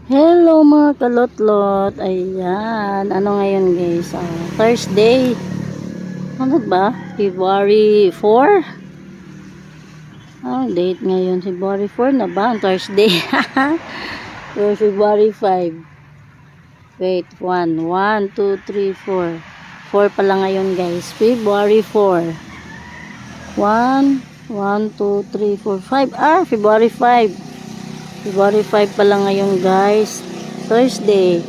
Hello mga kalotlot. Ayan. Ano ngayon guys? Thursday. Ano ba? February 4? Date ngayon. February 4 na ba? Ang Thursday. So, February 5. Wait. 1, 1, 2, 3, 4. 4 pala ngayon guys. February 4. 1, 1, 2, 3, 4, 5. February 5. February 5 pa lang ngayon guys, Thursday.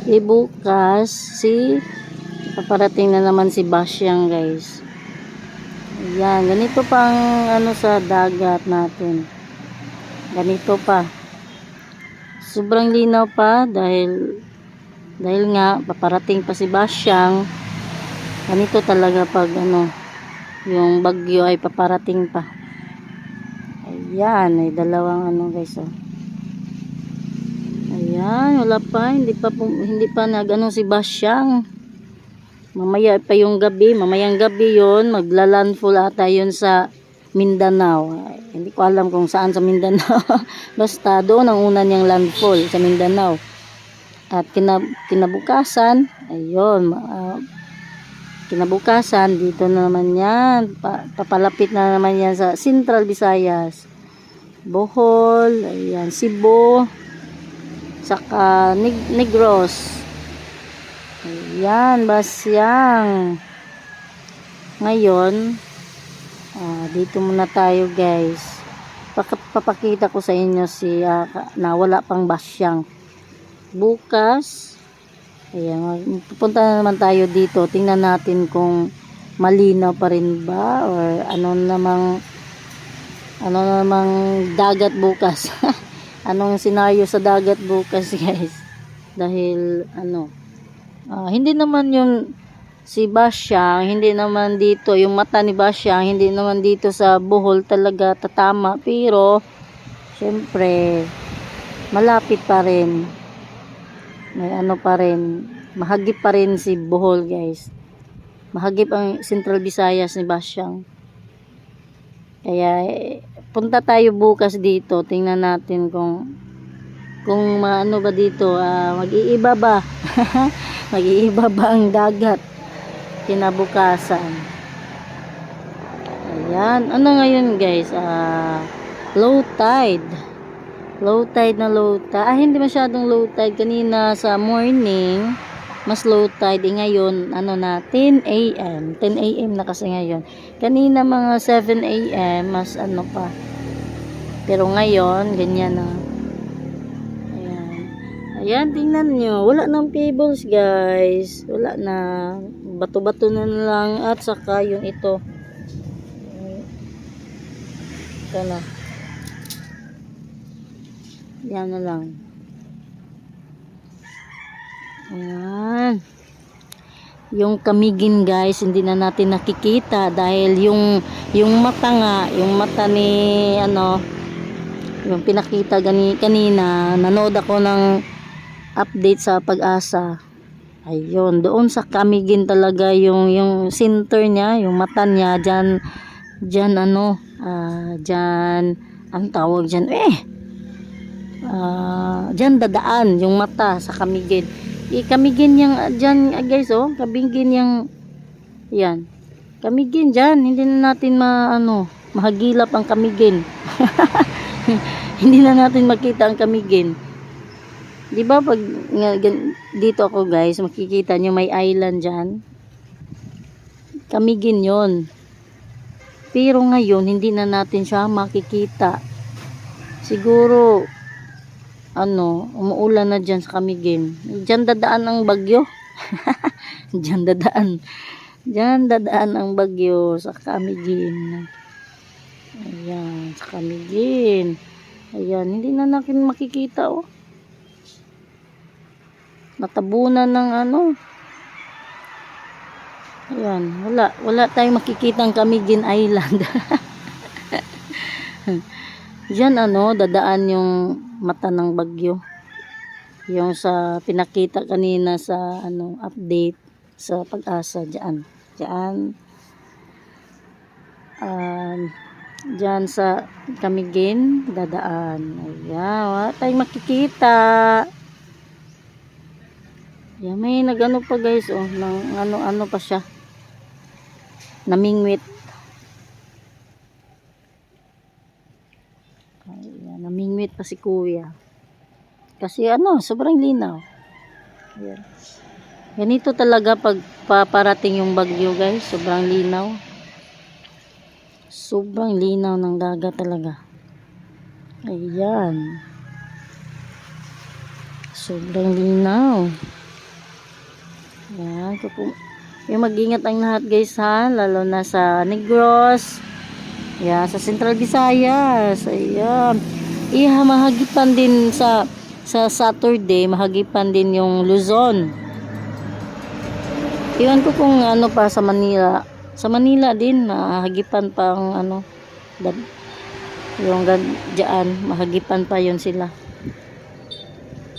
Bukas paparating na naman si Basyang guys. Ayan, ganito pang ano sa dagat natin. Ganito pa. Sobrang linaw pa dahil nga paparating pa si Basyang. Ganito talaga pag ano, yung bagyo ay paparating pa. Ayan, ay dalawang ano guys Ayan, wala pa, hindi pa nagano si Basyang. Mamaya pa yung gabi, mamayang gabi yon, magla-landfall ata yun sa Mindanao. Hindi ko alam kung saan sa Mindanao. Basta doon ang una niyang landfall sa Mindanao. At kinabukasan, ayun, kinabukasan dito na naman yan, papalapit na naman yan sa Central Visayas, Bohol, ayan, Cebu, saka Negros. Ayan, Basyang. Ngayon, dito muna tayo guys. Papakita ko sa inyo na wala pang Basyang. Bukas, ayan, pupunta na naman tayo dito. Tingnan natin kung malinaw pa rin ba or ano namang dagat bukas. Anong senaryo sa dagat bukas guys. Dahil hindi naman yung si Basyang, hindi naman dito yung mata ni Basyang, hindi naman dito sa Bohol talaga tatama, pero syempre malapit pa rin, may ano pa rin, mahagip pa rin si Bohol guys, mahagip ang Central Visayas ni Basyang. Kaya punta tayo bukas dito, tingnan natin kung ano ba dito, mag-iiba ba mag-iiba ba ang dagat kinabukasan. Ayan, ano ngayon guys, low tide hindi masyadong low tide. Kanina sa morning mas low tide, ngayon 10 a.m. na kasi ngayon. Kanina mga 7 a.m. mas pa, pero ngayon ganyan na. Ayan, tingnan nyo. Wala nang pebbles guys. Wala na. Bato-bato na lang. At saka yung ito. Ito na. Yan na lang. Ayan. Yung kamigin guys, hindi na natin nakikita. Dahil yung mata nga, yung mata ni yung pinakita kanina, nanood ako ng update sa Pag-asa. Ayun, doon sa kamigin talaga yung center niya, yung mata niya diyan diyan ang tawag diyan diyan dadaan yung mata sa kamigin. Kamigin yang diyan guys kamigin yang yan. Kamigin diyan, hindi na natin mahagilap ang kamigin. Hindi na natin makita ang kamigin. Di ba pag dito ako guys, makikita nyo may island dyan. Kamigin yon. Pero ngayon, hindi na natin siya makikita. Siguro, umuulan na dyan sa kamigin. Dyan dadaan ang bagyo. Dyan dadaan ang bagyo sa kamigin. Ayan, sa kamigin. Ayan, hindi na natin makikita natabunan ng ayan, wala tayong makikitang Camiguin Island. Diyan dadaan yung mata ng bagyo, yung sa pinakita kanina sa update sa Pag-asa. Diyan Diyan sa Camiguin dadaan. Ayan, wala tayong makikita. Ayan, may nagano pa guys, oh, ng ano pa siya. Namingwit. Ayan, namingwit pa si kuya. Kasi sobrang linaw. Ayan. Ganito talaga pag paparating yung bagyo guys, sobrang linaw. Sobrang linaw ng dagat talaga. Ayan. Sobrang linaw. Ayan. Yung mag-ingat ang lahat guys ha, lalo na sa Negros. Ayan, sa Central Visayas. Ayan. Mahagipan din sa Saturday, mahagipan din yung Luzon. Iwan ko kung pa sa Manila. Sa Manila din, mahagipan pa ang yung dyan, mahagipan pa yun sila.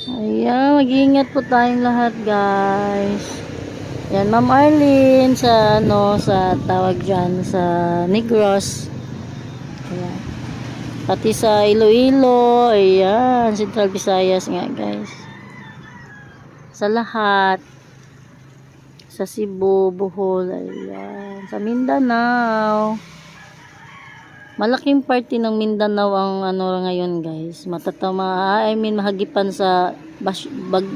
Ayan, mag-iingat po tayong lahat guys. Yan, Ma'am Arlene sa sa tawag dyan, sa Negros. Ayan. Pati sa Iloilo, ayan, Central Visayas nga guys. Sa lahat. Sa Cebu, Bohol, ayan. Sa Mindanao. Malaking party ng Mindanao ang ngayon guys. Mahagipan sa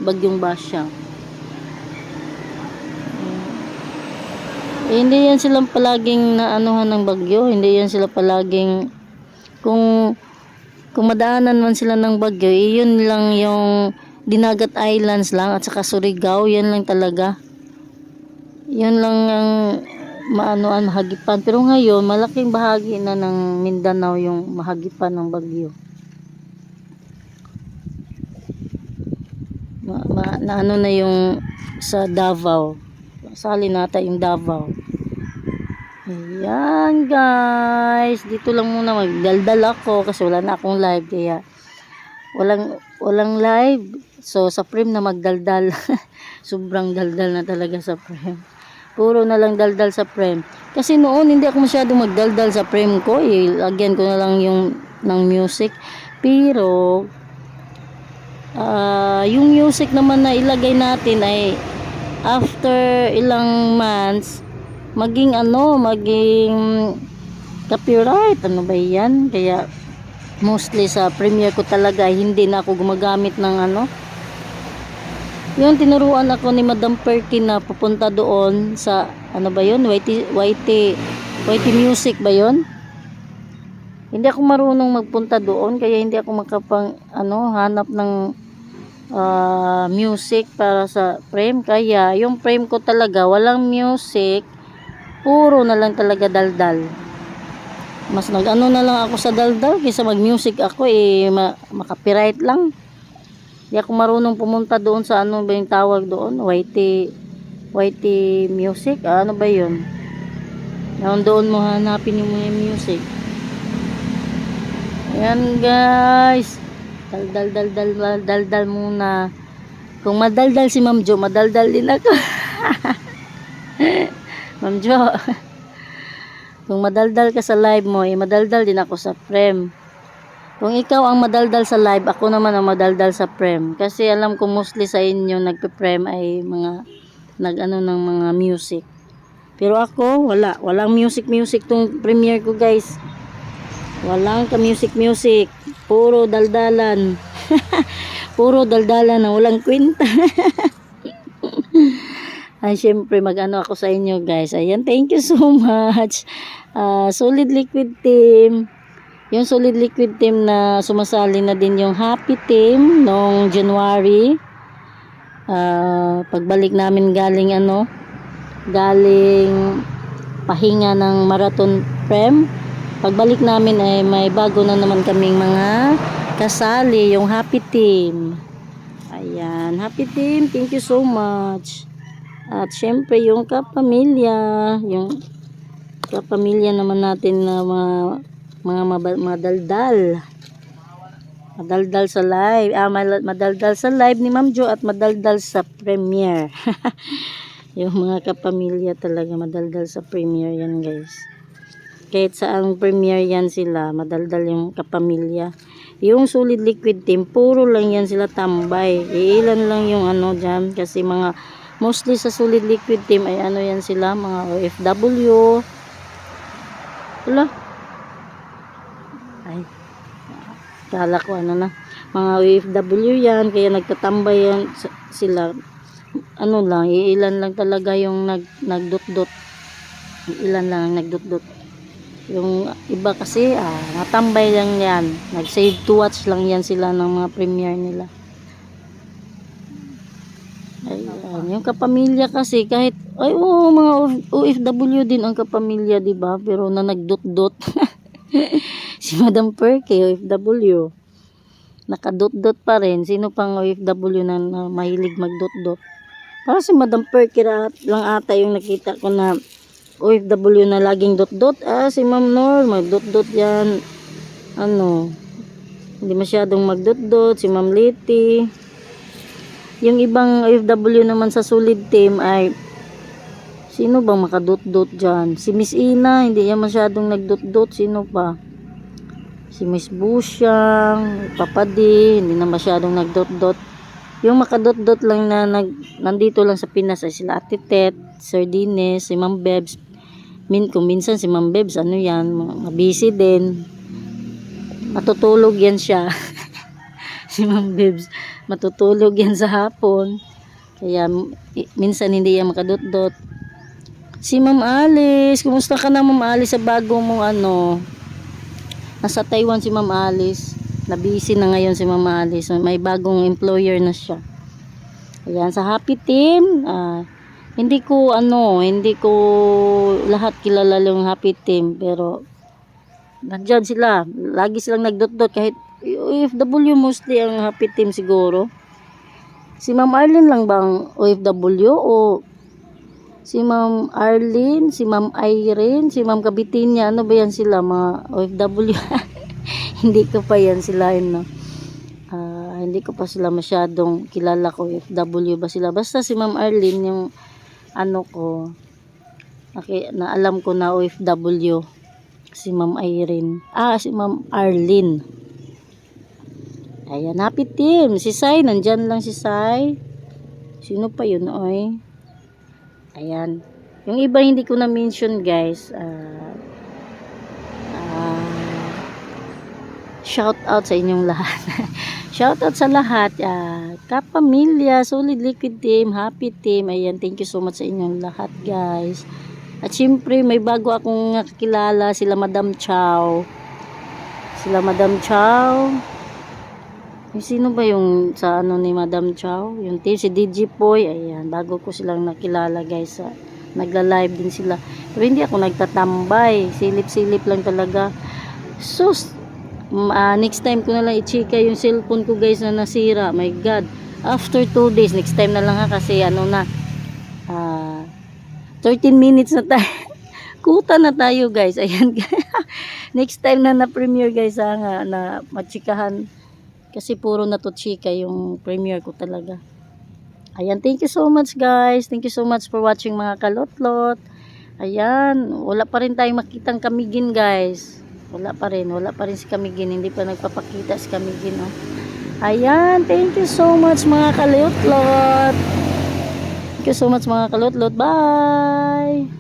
bagyong Basya. Hindi yan silang palaging naanuhan ng bagyo. Hindi yan sila palaging kung madaanan man sila ng bagyo, yun lang yung Dinagat Islands lang at saka Surigao, yan lang talaga. Yun lang ang mahagipan. Pero ngayon, malaking bahagi na ng Mindanao yung mahagipan ng bagyo. Na yung sa Davao. Sali natin yung Davao. Ayan guys. Dito lang muna magdaldal ako kasi wala na akong live. Kaya walang live. So sa frame na magdaldal. Sobrang daldal na talaga sa frame. Puro na lang daldal sa frame. Kasi noon hindi ako masyadong magdaldal sa frame ko. Lagyan ko na lang yung ng music. Pero yung music naman na ilagay natin ay after ilang months maging copyright. Ano ba yan? Kaya mostly sa Premiere ko talaga hindi na ako gumagamit ng Yung tinuruan ako ni Madam Perky na pupunta doon sa ba yun? YT Music ba yun? Hindi ako marunong magpunta doon kaya hindi ako hanap ng music para sa frame. Kaya yung frame ko talaga walang music, puro na lang talaga daldal. Mas na lang ako sa daldal kaysa mag music ako makapiright lang. Hindi ako marunong pumunta doon sa ba yung tawag doon, YT Music, ano ba yun? Doon mo hanapin yung mga music. Ayan guys, daldal muna. Kung madaldal si Ma'am Jo, madaldal din ako. Ma'am Jo, kung madaldal ka sa live mo, madaldal din ako sa frame. Kung ikaw ang madaldal sa live, ako naman ang madaldal sa frame. Kasi alam ko mostly sa inyo nagpe-frame ay mga ng mga music. Pero ako, walang music tong Premiere ko guys. Walang ka music. Puro daldalan. Puro daldalan na walang kwenta. Ay, syempre ako sa inyo guys. Ayan, thank you so much. Solid Liquid Team. Yung Solid Liquid Team na sumasali na din yung Happy Team noong January. Pagbalik namin galing pahinga ng marathon prem. Pagbalik namin ay may bago na naman kaming mga kasali, yung Happy Team. Ayan, Happy Team, thank you so much. At syempre yung kapamilya naman natin na mga madaldal sa live. Madaldal sa live ni Ma'am Jo at madaldal sa Premiere. Yung mga kapamilya talaga madaldal sa Premiere yan guys. Kahit saang premiere yan sila, madaldal yung kapamilya. Yung solid liquid team, puro lang yan sila tambay. Iilan lang yung ano dyan, kasi mga, mostly sa solid liquid team ay ano yan sila, mga OFW. Wala. Ay, kala ko ano na. Mga OFW yan, kaya nagtatambay yan sila. Ano lang, iilan lang talaga yung nagdot-dot. Ilan lang ang nagdot-dot. Yung iba kasi, natambay lang yan. Nag-save to watch lang yan sila ng mga premiere nila. Ayan. Yung kapamilya kasi, kahit, ay oo, mga OFW din ang kapamilya, diba? Pero na nagdot-dot. Si Madam Perky, OFW. Nakadot-dot pa rin. Sino pang OFW na mahilig magdot-dot? Para si Madam Perky lang ata yung nakita ko na OFW na laging dot-dot. Si Ma'am Nor, mag-dot-dot yan. Ano, hindi masyadong mag-dot-dot. Si Ma'am Letty. Yung ibang OFW naman sa solid team ay, sino bang makadot-dot dyan? Si Miss Ina, hindi yan masyadong nag-dot-dot. Sino pa? Si Miss Busyang, Papa D, hindi na masyadong nag-dot-dot. Yung makadot-dot lang na nandito lang sa Pinas ay sila Ate Tet, Sir Dines, si Ma'am Bebs. Kung minsan si Ma'am Bebs, ano yan, busy din. Matutulog yan siya. Si Ma'am Bebs, matutulog yan sa hapon. Kaya minsan hindi yan makadot-dot. Si Ma'am Alice, kumusta ka na Ma'am Alice sa bago mong ano? Nasa Taiwan si Ma'am Alice. Na busy na ngayon si Ma'am Alice. May bagong employer na siya. Ayan, sa Happy Team, hindi ko lahat kilala yung Happy Team, pero nandyan sila. Lagi silang nagdot-dot, kahit OFW mostly ang Happy Team siguro. Si Ma'am Arlene lang bang OFW, o si Ma'am Arlene, si Ma'am Irene, si Ma'am Kabitinya, ano ba yan sila, mga OFW? Hindi ko pa yan sila, no? Hindi ko pa sila masyadong kilala ko OFW ba sila. Basta si Ma'am Arlene yung ano ko, na alam ko na OFW. Si Ma'am Irene. Si Ma'am Arlene. Ayan, Happy Team. Si Sai, nandyan lang si Sai. Sino pa yun, oy? Ayan. Yung iba hindi ko na-mention, guys. Shout out sa inyong lahat. Shout out sa lahat. Kapamilya, Solid Liquid Team, Happy Team. Ayan, thank you so much sa inyong lahat, guys. At syempre, may bago akong nakakilala, sila Madam Chow. Sino ba yung sa ano ni Madam Chow? Yung team, si DJ Poy. Ayan, bago ko silang nakilala, guys. Nagla-live din sila. Pero hindi ako nagtatambay. Silip-silip lang talaga. Sus! Next time ko na lang i-chika yung cellphone ko, guys, na nasira. My God. After 2 days, next time na lang kasi 13 minutes na tayo. Kuta na tayo, guys. Ayan. Next time na premiere, guys, na machikahan. Kasi puro na to chika yung premiere ko talaga. Ayan, thank you so much, guys. Thank you so much for watching, mga kalotlot. Ayan, wala pa rin tayong makitang Kamigin, guys. Wala pa rin si Kamigin. Hindi pa nagpapakita si Kamigin, oh. Ayan, thank you so much, mga kalotlot. Thank you so much, mga kalotlot. Bye!